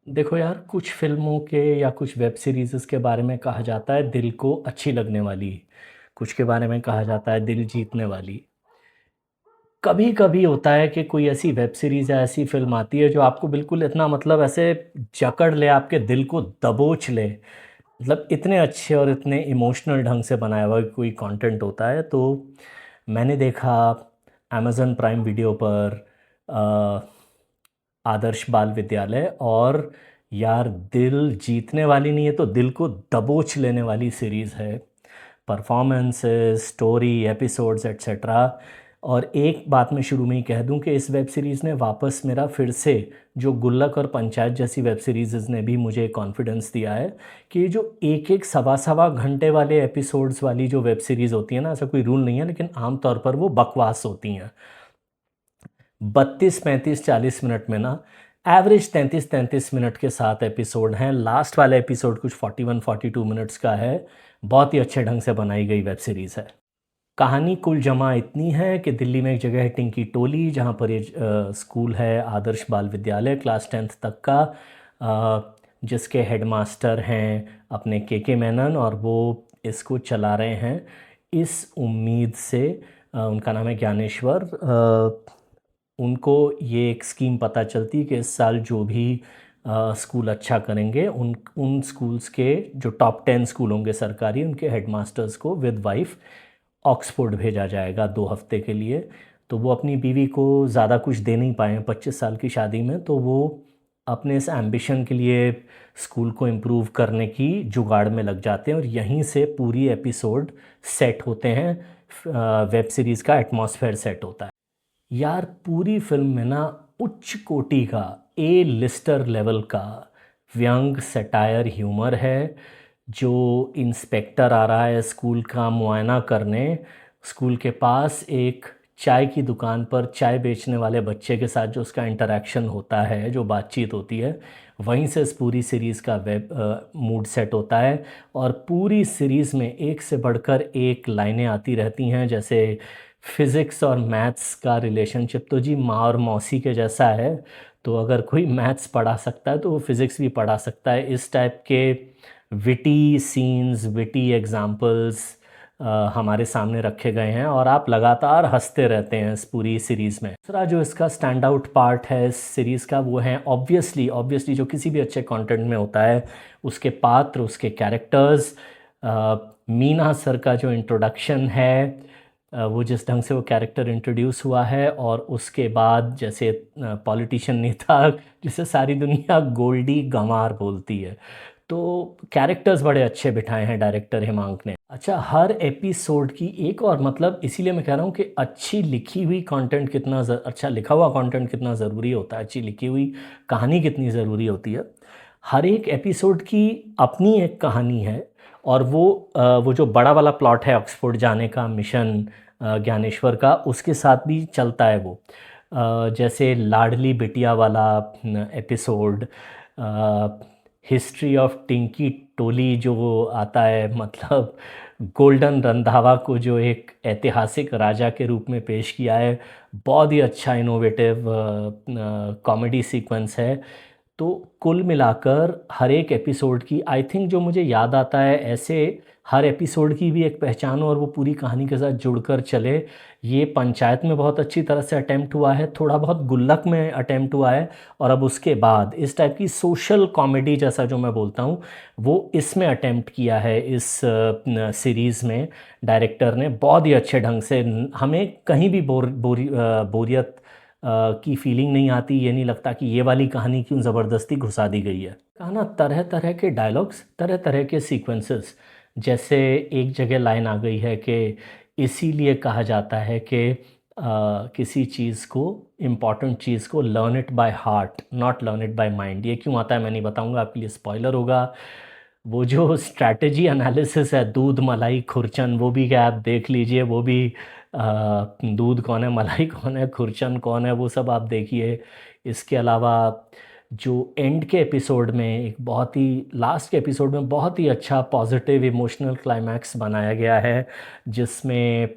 देखो यार, कुछ फ़िल्मों के या कुछ वेब सीरीज़ेस के बारे में कहा जाता है दिल को अच्छी लगने वाली, कुछ के बारे में कहा जाता है दिल जीतने वाली। कभी-कभी होता है कि कोई ऐसी वेब सीरीज़ या ऐसी फ़िल्म आती है जो आपको बिल्कुल इतना मतलब ऐसे जकड़ ले, आपके दिल को दबोच ले। मतलब इतने अच्छे और इतने इमोशनल ढंग से बनाया हुआ कोई कंटेंट होता है, तो मैंने देखा अमेज़न प्राइम वीडियो पर अ, आदर्श बाल विद्यालय। और यार, दिल जीतने वाली नहीं है तो दिल को दबोच लेने वाली सीरीज़ है। Performances, story, episodes etcetera. और एक बात मैं शुरू में ही कह दूं कि इस वेब सीरीज़ ने वापस मेरा फिर से, जो गुल्लक और पंचायत जैसी वेब सीरीज़ ने भी मुझे कॉन्फिडेंस दिया है कि ये जो एक एक सवा सवा घंटे वाले एपिसोड्स वाली जो वेब सीरीज़ होती है ना, ऐसा कोई रूल नहीं है, लेकिन आमतौर पर वो बकवास होती हैं। 32 35 40 मिनट में ना, एवरेज 33 33 मिनट के 7 एपिसोड हैं। लास्ट वाला एपिसोड कुछ 41 42 मिनट्स का है। बहुत ही अच्छे ढंग से बनाई गई वेब सीरीज़ है। कहानी कुल जमा इतनी है कि दिल्ली में एक जगह है टिंकी टोली, जहाँ पर ये स्कूल है आदर्श बाल विद्यालय, क्लास 10th तक का। जिसके हेडमास्टर हैं अपने के मेनन, और वो इसको चला रहे हैं इस उम्मीद से। उनका नाम है ज्ञानेश्वर। उनको ये एक स्कीम पता चलती है कि इस साल जो भी स्कूल अच्छा करेंगे, उन उन स्कूल्स के जो टॉप 10 स्कूल होंगे सरकारी, उनके हेडमास्टर्स को विद वाइफ ऑक्सफोर्ड भेजा जाएगा 2 हफ्ते के लिए। तो वो अपनी बीवी को ज़्यादा कुछ दे नहीं पाए हैं 25 साल की शादी में, तो वो अपने इस एम्बिशन के लिए स्कूल को इम्प्रूव करने की जुगाड़ में लग जाते हैं। और यहीं से पूरी एपिसोड सेट होते हैं। वेब सीरीज़ का एटमॉस्फेयर सेट होता है। यार, पूरी फिल्म में ना उच्च कोटि का, ए लिस्टर लेवल का व्यंग सटायर ह्यूमर है। जो इंस्पेक्टर आ रहा है स्कूल का मुआयना करने, स्कूल के पास एक चाय की दुकान पर चाय बेचने वाले बच्चे के साथ जो उसका इंटरेक्शन होता है, जो बातचीत होती है, वहीं से इस पूरी सीरीज़ का वेब मूड सेट होता है। और पूरी सीरीज़ में एक से बढ़कर एक लाइनें आती रहती हैं, जैसे फिज़िक्स और मैथ्स का रिलेशनशिप तो जी माँ और मौसी के जैसा है। तो अगर कोई मैथ्स पढ़ा सकता है तो वो फिज़िक्स भी पढ़ा सकता है। इस टाइप के विटी सीन्स, विटी एग्जाम्पल्स हमारे सामने रखे गए हैं, और आप लगातार हंसते रहते हैं इस पूरी सीरीज़ में। दूसरा जो इसका स्टैंड आउट पार्ट है इस सीरीज़ का, वो है ऑब्वियसली ऑब्वियसली जो किसी भी अच्छे कंटेंट में होता है, उसके पात्र, उसके कैरेक्टर्स। मीना सर का जो इंट्रोडक्शन है, वो जिस ढंग से वो कैरेक्टर इंट्रोड्यूस हुआ है, और उसके बाद जैसे पॉलिटिशियन नेता जिसे सारी दुनिया गोल्डी गंवार बोलती है। तो कैरेक्टर्स बड़े अच्छे बिठाए हैं डायरेक्टर हेमांक ने। अच्छा, हर एपिसोड की एक और मतलब, इसीलिए मैं कह रहा हूँ कि अच्छी लिखी हुई कंटेंट कितना अच्छा लिखा हुआ कंटेंट कितना ज़रूरी होता है, अच्छी लिखी हुई कहानी कितनी ज़रूरी होती है। हर एक एपिसोड की अपनी एक कहानी है। और वो जो बड़ा वाला प्लॉट है ऑक्सफोर्ड जाने का मिशन, ज्ञानेश्वर का, उसके साथ भी चलता है वो। जैसे लाडली बिटिया वाला एपिसोड, हिस्ट्री ऑफ टिंकी टोली जो आता है, मतलब गोल्डन रंधावा को जो एक ऐतिहासिक राजा के रूप में पेश किया है। बहुत ही अच्छा इनोवेटिव कॉमेडी सीक्वेंस है। तो कुल मिलाकर हर एक एपिसोड की, आई थिंक जो मुझे याद आता है, ऐसे हर एपिसोड की भी एक पहचान हो और वो पूरी कहानी के साथ जुड़कर चले। ये पंचायत में बहुत अच्छी तरह से अटेम्प्ट हुआ है, थोड़ा बहुत गुल्लक में अटेम्प्ट हुआ है, और अब उसके बाद इस टाइप की सोशल कॉमेडी जैसा जो मैं बोलता हूँ, वो इसमें अटेम्प्ट किया है इस सीरीज़ में। डायरेक्टर ने बहुत ही अच्छे ढंग से, हमें कहीं भी बोरियत की फीलिंग नहीं आती। ये नहीं लगता कि ये वाली कहानी क्यों ज़बरदस्ती घुसा दी गई है। कहा ना, तरह तरह के डायलॉग्स, तरह तरह के सीक्वेंसेस। जैसे एक जगह लाइन आ गई है कि इसीलिए कहा जाता है कि किसी चीज़ को, इम्पॉर्टेंट चीज़ को, learn it by heart not learn it by mind. ये क्यों आता है मैं नहीं बताऊंगा, आपके लिए स्पॉइलर होगा। वो जो स्ट्रैटेजी एनालिसिस है, दूध मलाई खुरचन, वो भी क्या आप देख लीजिए। वो भी दूध कौन है, मलाई कौन है, खुरचन कौन है, वो सब आप देखिए। इसके अलावा जो एंड के एपिसोड में एक बहुत ही लास्ट के एपिसोड में बहुत ही अच्छा पॉजिटिव इमोशनल क्लाइमैक्स बनाया गया है, जिसमें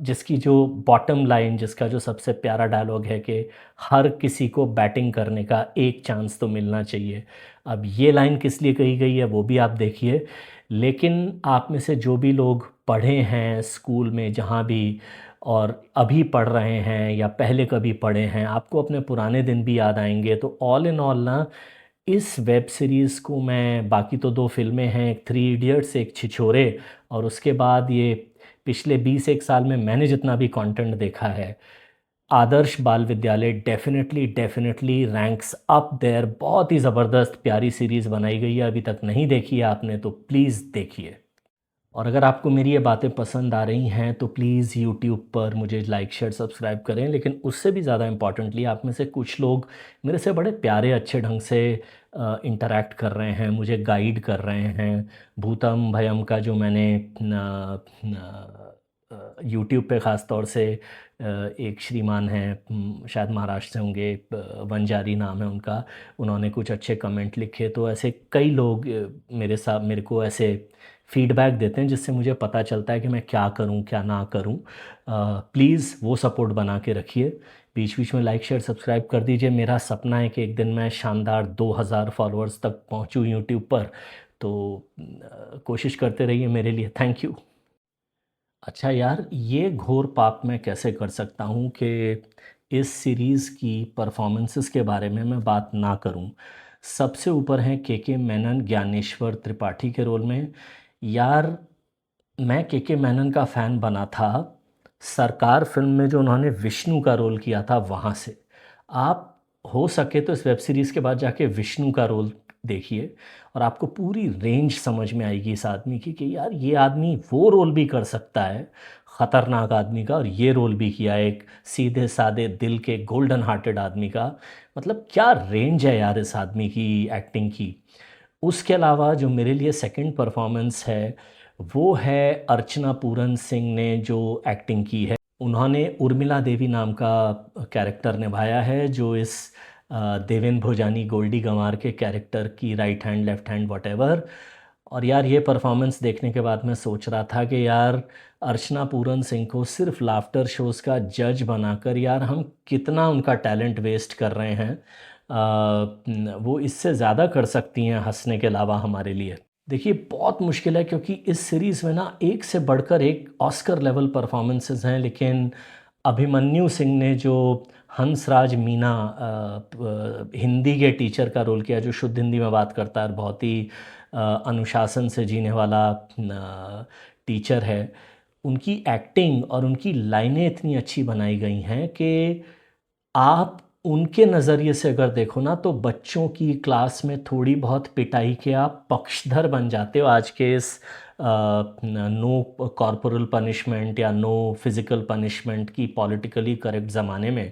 जिसकी जो बॉटम लाइन, जिसका जो सबसे प्यारा डायलॉग है कि हर किसी को बैटिंग करने का एक चांस तो मिलना चाहिए। अब ये लाइन किस लिए कही गई है वो भी आप देखिए। लेकिन आप में से जो भी लोग पढ़े हैं स्कूल में जहाँ भी, और अभी पढ़ रहे हैं या पहले कभी पढ़े हैं, आपको अपने पुराने दिन भी याद आएंगे। तो ऑल इन ऑल ना, इस वेब सीरीज़ को मैं, बाकी तो दो फिल्में हैं, एक थ्री इडियट्स एक छिछोरे, और उसके बाद ये पिछले 20 एक साल में मैंने जितना भी कंटेंट देखा है, Adarsh Bal Vidyalaya definitely definitely ranks up there. बहुत ही ज़बरदस्त प्यारी सीरीज़ बनाई गई है, अभी तक नहीं देखी है आपने तो प्लीज़ देखिए। और अगर आपको मेरी ये बातें पसंद आ रही हैं तो प्लीज़ यूट्यूब पर मुझे लाइक शेयर सब्सक्राइब करें। लेकिन उससे भी ज़्यादा इम्पॉर्टेंटली, आप में से कुछ लोग मेरे से बड़े प्यारे अच्छे ढंग से इंटरेक्ट कर रहे हैं, मुझे गाइड कर रहे हैं। भूतम भयम का जो मैंने यूट्यूब पे ख़ास तौर से एक श्रीमान हैं, शायद महाराष्ट्र से होंगे, वंजारी नाम है उनका, उन्होंने कुछ अच्छे कमेंट लिखे। तो ऐसे कई लोग मेरे साथ मेरे को ऐसे फीडबैक देते हैं, जिससे मुझे पता चलता है कि मैं क्या करूं क्या ना करूं। प्लीज़ वो सपोर्ट बना के रखिए। बीच बीच में लाइक शेयर सब्सक्राइब कर दीजिए। मेरा सपना है कि एक दिन मैं शानदार 2000 फॉलोअर्स तक पहुंचूं यूट्यूब पर। तो कोशिश करते रहिए मेरे लिए। Thank you. अच्छा यार, ये घोर पाप मैं कैसे कर सकता हूँ कि इस सीरीज़ की परफॉर्मेंसेस के बारे में मैं बात ना करूँ। सबसे ऊपर हैं के मेनन, ज्ञानेश्वर त्रिपाठी के रोल में। यार, मैं के मेनन का फ़ैन बना था सरकार फिल्म में जो उन्होंने विष्णु का रोल किया था वहाँ से। आप हो सके तो इस वेब सीरीज़ के बाद जाके विष्णु का रोल देखिए, और आपको पूरी रेंज समझ में आएगी इस आदमी की कि यार ये आदमी वो रोल भी कर सकता है ख़तरनाक आदमी का, और ये रोल भी किया एक सीधे साधे दिल के गोल्डन हार्टेड आदमी का। मतलब क्या रेंज है यार इस आदमी की एक्टिंग की। उसके अलावा जो मेरे लिए सेकंड परफॉर्मेंस है वो है अर्चना पूरन सिंह ने जो एक्टिंग की है। उन्होंने उर्मिला देवी नाम का कैरेक्टर निभाया है, जो इस देवेन भोजानी गोल्डी गंवार के कैरेक्टर की right hand left hand whatever. और यार ये परफॉर्मेंस देखने के बाद मैं सोच रहा था कि यार अर्चना पूरन सिंह को सिर्फ लाफ्टर शोज़ का जज बनाकर यार हम कितना उनका टैलेंट वेस्ट कर रहे हैं। वो इससे ज़्यादा कर सकती हैं हंसने के अलावा हमारे लिए। देखिए बहुत मुश्किल है, क्योंकि इस सीरीज़ में ना एक से बढ़कर एक ऑस्कर लेवल परफॉर्मेंसेस हैं। लेकिन अभिमन्यु सिंह ने जो हंसराज मीना हिंदी के टीचर का रोल किया, जो शुद्ध हिंदी में बात करता है और बहुत ही अनुशासन से जीने वाला टीचर है, उनकी एक्टिंग और उनकी लाइनें इतनी अच्छी बनाई गई हैं कि आप उनके नज़रिए से अगर देखो ना, तो बच्चों की क्लास में थोड़ी बहुत पिटाई के आप पक्षधर बन जाते हो आज के इस नो कॉर्पोरल पनिशमेंट या नो फिज़िकल पनिशमेंट की पॉलिटिकली करेक्ट ज़माने में।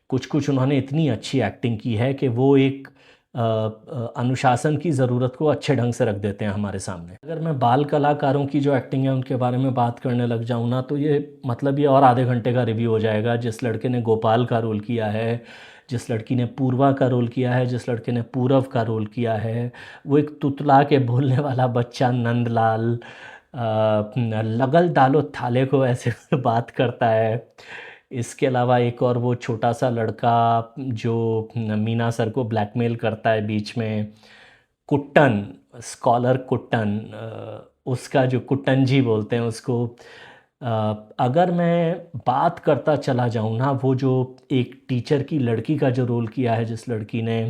कुछ कुछ उन्होंने इतनी अच्छी एक्टिंग की है कि वो एक अनुशासन की ज़रूरत को अच्छे ढंग से रख देते हैं हमारे सामने। अगर मैं बाल कलाकारों की जो एक्टिंग है उनके बारे में बात करने लग जाऊँ ना, तो ये मतलब ये और आधे घंटे का रिव्यू हो जाएगा। जिस लड़के ने गोपाल का रोल किया है, जिस लड़की ने पूर्वा का रोल किया है, जिस लड़के ने पूरव का रोल किया है, वो एक तुतला के बोलने वाला बच्चा नंदलाल, लगल डालो थाले को ऐसे बात करता है। इसके अलावा एक और वो छोटा सा लड़का जो मीना सर को ब्लैकमेल करता है बीच में, कुट्टन, स्कॉलर कुट्टन, उसका जो कुट्टन जी बोलते हैं उसको। अगर मैं बात करता चला जाऊँ ना, वो जो एक टीचर की लड़की का जो रोल किया है, जिस लड़की ने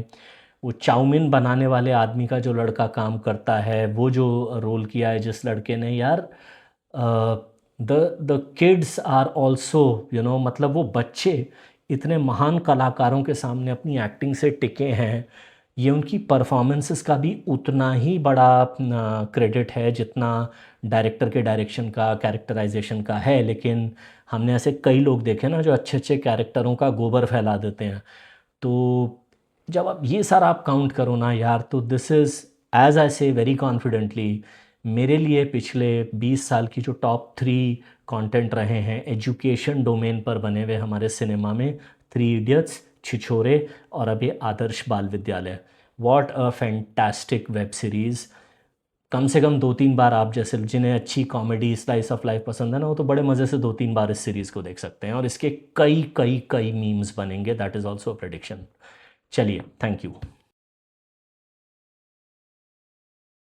वो चाउमीन बनाने वाले आदमी का जो लड़का काम करता है, वो जो रोल किया है जिस लड़के ने, यार द किड्स आर ऑल्सो मतलब वो बच्चे इतने महान कलाकारों के सामने अपनी एक्टिंग से टिके हैं। ये उनकी परफॉर्मेंसेस का भी उतना ही बड़ा क्रेडिट है जितना डायरेक्टर के डायरेक्शन का, कैरेक्टराइजेशन का है। लेकिन हमने ऐसे कई लोग देखे ना जो अच्छे अच्छे कैरेक्टरों का गोबर फैला देते हैं। तो जब आप ये सारा आप काउंट करो ना यार, तो दिस इज़, एज आई से वेरी कॉन्फिडेंटली, मेरे लिए पिछले 20 साल की जो टॉप 3 कंटेंट रहे हैं एजुकेशन डोमेन पर बने हुए हमारे सिनेमा में, थ्री इडियट्स, छिछोरे और अब ये Adarsh Bal Vidyalaya. What a fantastic web series. कम से कम 2-3 बार आप जैसे जिन्हें अच्छी कॉमेडी स्लाइस ऑफ लाइफ पसंद है ना, वो तो बड़े मज़े से 2-3 बार इस सीरीज़ को देख सकते हैं, और इसके कई कई कई मीम्स बनेंगे, that is also a prediction. चलिए, थैंक यू।